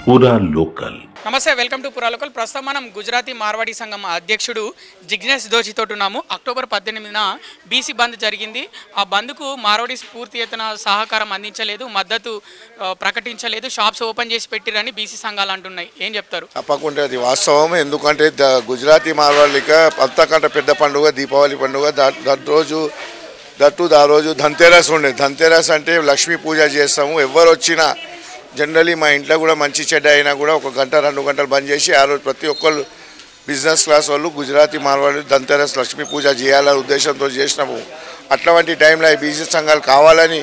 पूरा लोकल। నమస్తే, welcome to పురా లోకల్. ప్రస్తుతం మనం గుజరాతీ మార్వాడి సంఘం అధ్యక్షుడు జిగ్నేష్ దోషితో ఉన్నాము. అక్టోబర్ 18న బీసీ బంద్ జరిగింది. ఆ బంద్కు మార్వాడీస్ పూర్తి ఎత్తున సహకారం అందించలేదు, మద్దతు ప్రకటించలేదు, షాప్స్ ఓపెన్ చేసి పెట్టిరని బీసీ సంఘాలు అంటున్నాయి. ఏం చెప్తారు? తప్పకుండా అది వాస్తవం. ఎందుకంటే గుజరాతీ మార్వాడిక అంతకంటే పెద్ద పండుగ దీపావళి పండుగ. ఆ రోజు ధన్తెరస్ ఉండే. ధన్తెరస్ అంటే లక్ష్మీ పూజ చేస్తాము. ఎవరు వచ్చినా జనరలీ మా ఇంట్లో కూడా మంచి చెడ్డ అయినా కూడా 1 గంట 2 గంటలు బంద్ చేసి ఆ రోజు ప్రతి ఒక్కళ్ళు బిజినెస్ క్లాస్ వాళ్ళు గుజరాతీ మార్వాడి ధన్తెరస్ లక్ష్మీ పూజ చేయాలనే ఉద్దేశంతో చేసినాము. అట్లాంటి టైంలో ఈ బిజినెస్ సంఘాలు కావాలని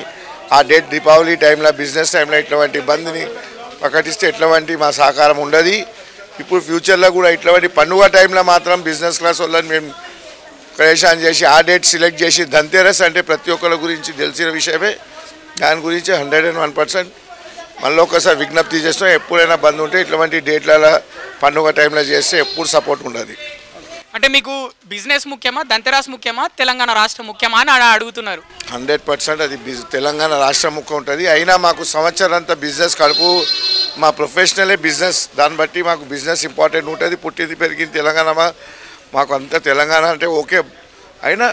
ఆ డేట్ దీపావళి టైంలో బిజినెస్ టైంలో ఇట్లాంటి బంద్ని ప్రకటిస్తే ఎట్లాంటి మా సహకారం ఉండదు. ఇప్పుడు ఫ్యూచర్లో కూడా ఇట్లాంటి పండుగ టైంలో మాత్రం బిజినెస్ క్లాస్ వాళ్ళని మేము పరేషాన్ చేసి ఆ డేట్ సెలెక్ట్ చేసి ధన్తెరస్ అంటే ప్రతి ఒక్కరి గురించి తెలిసిన విషయమే. దాని గురించి 101% మళ్ళీ ఒకసారి విజ్ఞప్తి చేస్తాం. ఎప్పుడైనా బంద్ ఉంటే ఇట్లాంటి డేట్ల పండుగ టైంలో చేస్తే ఎప్పుడు సపోర్ట్ ఉండదు. అంటే మీకు బిజినెస్ ముఖ్యమా, ధన్తెరస్ ముఖ్యమా, తెలంగాణ రాష్ట్రం ముఖ్యమా అని అడుగుతున్నారు. 100% అది తెలంగాణ రాష్ట్రం ముఖ్యం ఉంటుంది. అయినా మాకు సంవత్సరం అంతా బిజినెస్ కడుపు మా ప్రొఫెషనలే బిజినెస్. దాన్ని బట్టి మాకు బిజినెస్ ఇంపార్టెంట్ ఉంటుంది. పుట్టింది పెరిగింది తెలంగాణ, మాకు అంతా తెలంగాణ అంటే ఓకే. అయినా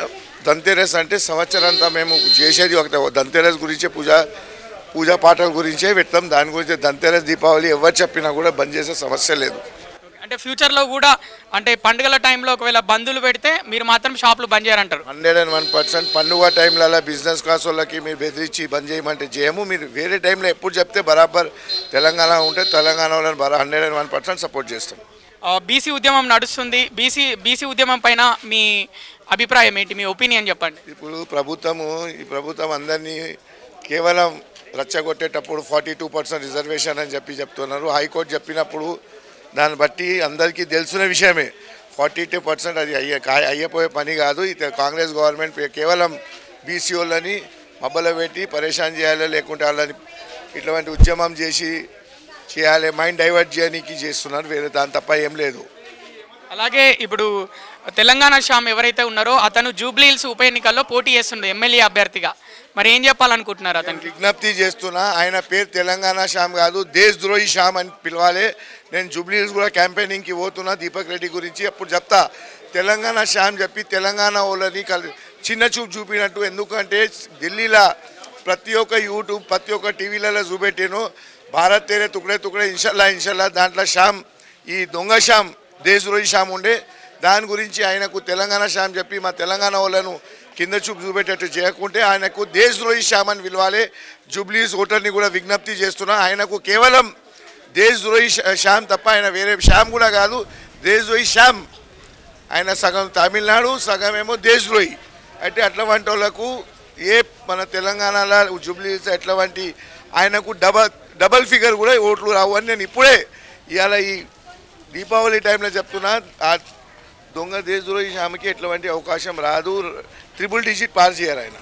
ధన్తెరస్ అంటే సంవత్సరం అంతా మేము చేసేది ఒక ధన్తెరస్ గురించే పూజా పాటల గురించే పెడతాం. దాని గురించి ధన్తెరస్ దీపావళి ఎవరు చెప్పినా కూడా బంద్ చేసే సమస్య లేదు. అంటే ఫ్యూచర్లో కూడా అంటే పండుగల టైంలో ఒకవేళ బంధులు పెడితే మీరు మాత్రం షాపులు బంద్ చేయాలంటారు? 101% పండుగ టైంలలో బిజినెస్ క్లాస్ వాళ్ళకి మీరు బెదిరించి బంద్ చేయమంటే చేయము. మీరు వేరే టైంలో ఎప్పుడు చెప్తే బరాబర్ తెలంగాణ ఉంటే తెలంగాణ వాళ్ళని 101% సపోర్ట్ చేస్తాం. బీసీ ఉద్యమం నడుస్తుంది. బీసీ ఉద్యమం పైన మీ అభిప్రాయం ఏంటి, మీ ఒపీనియన్ చెప్పండి. ఇప్పుడు ఈ ప్రభుత్వం అందరినీ కేవలం రచ్చగొట్టేటప్పుడు 42% రిజర్వేషన్ అని చెప్తున్నారు. హైకోర్టు చెప్పినప్పుడు దాన్ని బట్టి అందరికీ తెలిసిన విషయమే. 42% అది అయ్యపోయే పని కాదు. కాంగ్రెస్ గవర్నమెంట్ కేవలం బీసీ వాళ్ళని మబ్బలో పెట్టి పరేషాన్ చేయాలి, లేకుంటే వాళ్ళని ఇట్లాంటి ఉద్యమం చేయాలి, మైండ్ డైవర్ట్ చేయడానికి చేస్తున్నారు. వేరే దాని తప్ప ఏం లేదు. అలాగే ఇప్పుడు తెలంగాణ శ్యామ్ ఎవరైతే ఉన్నారో అతను జూబ్లీహిల్స్ ఉప ఎన్నికల్లో పోటీ చేస్తుండే ఎమ్మెల్యే అభ్యర్థిగా. మరి ఏం చెప్పాలనుకుంటున్నారు? అతనికి విజ్ఞప్తి చేస్తున్నా, ఆయన పేరు తెలంగాణ శ్యామ్ కాదు, దేశద్రోహి శ్యామ్ అని పిలవాలి. నేను జూబ్లీహిల్స్ కూడా క్యాంపెయినింగ్కి పోతున్నా దీపక్ రెడ్డి గురించి. అప్పుడు చెప్తా తెలంగాణ శ్యామ్ చెప్పి తెలంగాణ వాళ్ళని చిన్న చూపు చూపినట్టు. ఎందుకంటే ఢిల్లీలో ప్రతి ఒక్క యూట్యూబ్ ప్రతి ఒక్క టీవీలలో చూపెట్టాను భారత్ తేరే తుకడే ఇన్షల్లా దాంట్లో శ్యామ్ ఈ దొంగ శ్యామ్ దేశద్రోహి శ్యామ్ ఉండే. దాని గురించి ఆయనకు తెలంగాణ శ్యామ్ చెప్పి మా తెలంగాణ వాళ్ళను కింద చూపు చూపెట్టేట్టు చేయకుంటే ఆయనకు దేశద్రోహి శ్యామ్ అని పిలవాలి. జూబ్లీహిల్స్ ఓటర్ని కూడా విజ్ఞప్తి చేస్తున్నా, ఆయనకు కేవలం దేశద్రోహి శ్యామ్ తప్ప ఆయన వేరే శ్యామ్ కూడా కాదు, దేశద్రోహి శ్యామ్. ఆయన సగం తమిళనాడు సగం ఏమో దేశద్రోహి. అంటే అట్లాంటి వాళ్ళకు మన తెలంగాణలో జూబ్లీహిల్స్ అట్లాంటి ఆయనకు డబల్ ఫిగర్ కూడా ఓట్లు రావు అని నేను ఇప్పుడే ఇవాళ ఈ దీపావళి టైంలో చెప్తున్నా. ఆ దొంగ దేశద్రోహి శ్యామ్కి ఎట్లాంటి అవకాశం రాదు. 3 డిజిట్ పాస్ చేయరు ఆయన.